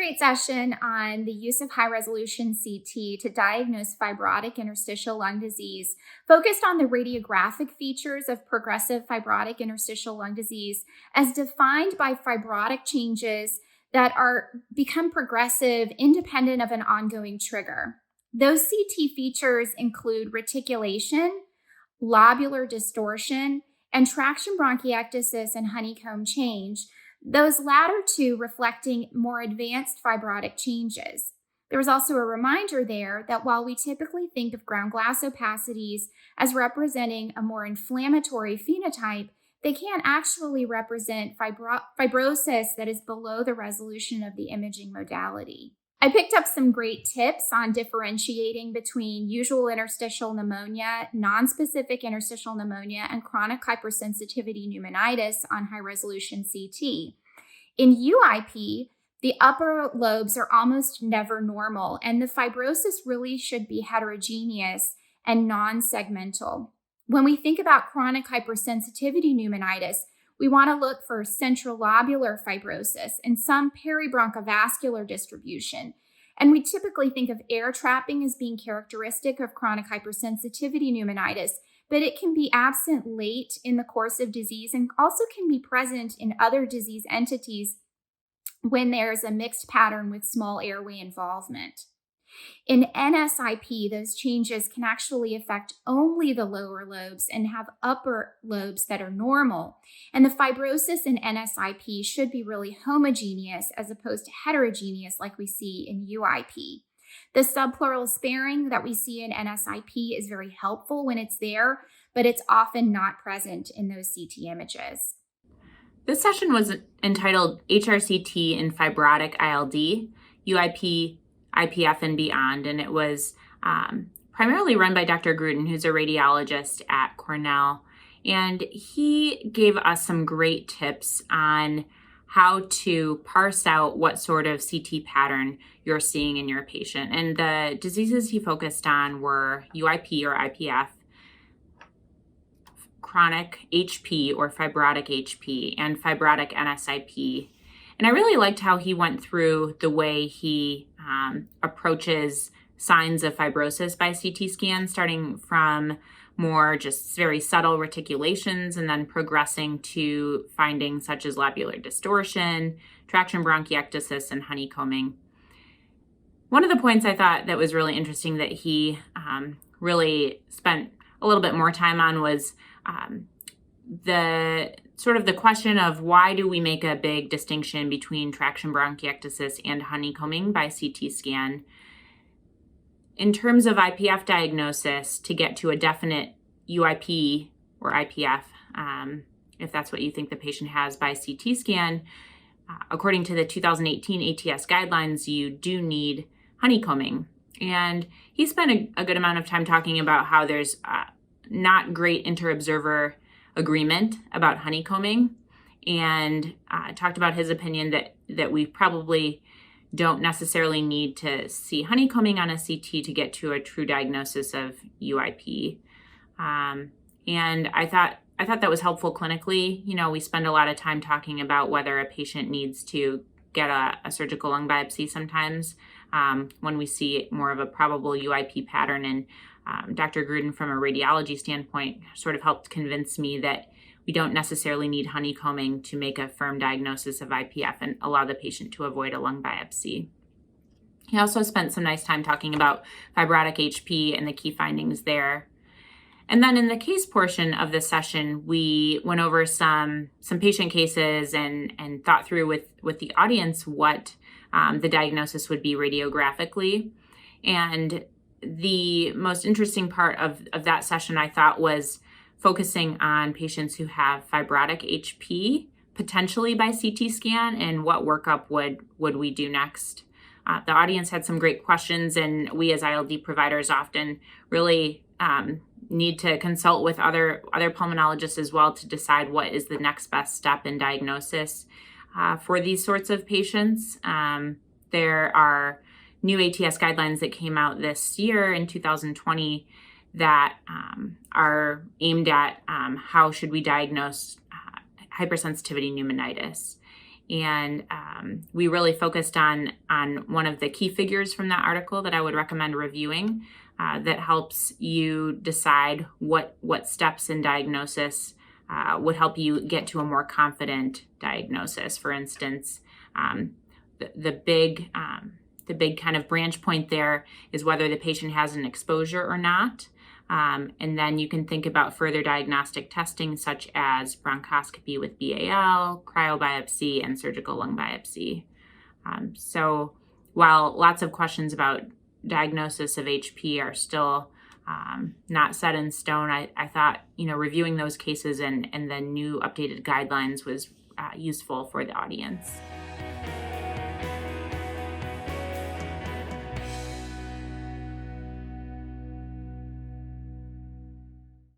great session on the use of high-resolution CT to diagnose fibrotic interstitial lung disease, focused on the radiographic features of progressive fibrotic interstitial lung disease as defined by fibrotic changes that become progressive independent of an ongoing trigger. Those CT features include reticulation, lobular distortion, and traction bronchiectasis and honeycomb change, those latter two reflecting more advanced fibrotic changes. There was also a reminder there that while we typically think of ground glass opacities as representing a more inflammatory phenotype, they can actually represent fibrosis that is below the resolution of the imaging modality. I picked up some great tips on differentiating between usual interstitial pneumonia, nonspecific interstitial pneumonia, and chronic hypersensitivity pneumonitis on high-resolution CT. In UIP, the upper lobes are almost never normal, and the fibrosis really should be heterogeneous and non-segmental. When we think about chronic hypersensitivity pneumonitis, we want to look for central lobular fibrosis and some peribronchovascular distribution. And we typically think of air trapping as being characteristic of chronic hypersensitivity pneumonitis, but it can be absent late in the course of disease and also can be present in other disease entities when there's a mixed pattern with small airway involvement. In NSIP, those changes can actually affect only the lower lobes and have upper lobes that are normal. And the fibrosis in NSIP should be really homogeneous as opposed to heterogeneous like we see in UIP. The subpleural sparing that we see in NSIP is very helpful when it's there, but it's often not present in those CT images. This session was entitled HRCT in Fibrotic ILD, UIP, IPF, and Beyond, and it was primarily run by Dr. Gruden, who's a radiologist at Cornell, and he gave us some great tips on how to parse out what sort of CT pattern you're seeing in your patient. And the diseases he focused on were UIP or IPF, chronic HP or fibrotic HP, and fibrotic NSIP. And I really liked how he went through the way he approaches signs of fibrosis by CT scan, starting from more just very subtle reticulations and then progressing to findings such as lobular distortion, traction bronchiectasis, and honeycombing. One of the points I thought that was really interesting that he really spent a little bit more time on was the question of why do we make a big distinction between traction bronchiectasis and honeycombing by CT scan. In terms of IPF diagnosis, to get to a definite UIP or IPF, if that's what you think the patient has by CT scan, according to the 2018 ATS guidelines, you do need honeycombing. And he spent a good amount of time talking about how there's not great inter-observer agreement about honeycombing, and talked about his opinion that we probably don't necessarily need to see honeycombing on a CT to get to a true diagnosis of UIP. And I thought that was helpful clinically. You know, we spend a lot of time talking about whether a patient needs to get a surgical lung biopsy sometimes when we see more of a probable UIP pattern. And Dr. Gruden, from a radiology standpoint, sort of helped convince me that we don't necessarily need honeycombing to make a firm diagnosis of IPF and allow the patient to avoid a lung biopsy. He also spent some nice time talking about fibrotic HP and the key findings there. And then in the case portion of the session, we went over some patient cases and thought through with the audience what the diagnosis would be radiographically. And the most interesting part of that session, I thought, was focusing on patients who have fibrotic HP, potentially by CT scan, and what workup would we do next. The audience had some great questions, and we as ILD providers often really need to consult with other pulmonologists as well to decide what is the next best step in diagnosis for these sorts of patients. There are new ATS guidelines that came out this year in 2020 that are aimed at how should we diagnose hypersensitivity pneumonitis. And we really focused on one of the key figures from that article that I would recommend reviewing that helps you decide what steps in diagnosis would help you get to a more confident diagnosis. For instance, the big kind of branch point there is whether the patient has an exposure or not. And then you can think about further diagnostic testing such as bronchoscopy with BAL, cryobiopsy, and surgical lung biopsy. So while lots of questions about diagnosis of HP are still not set in stone, I thought, reviewing those cases and the new updated guidelines was useful for the audience.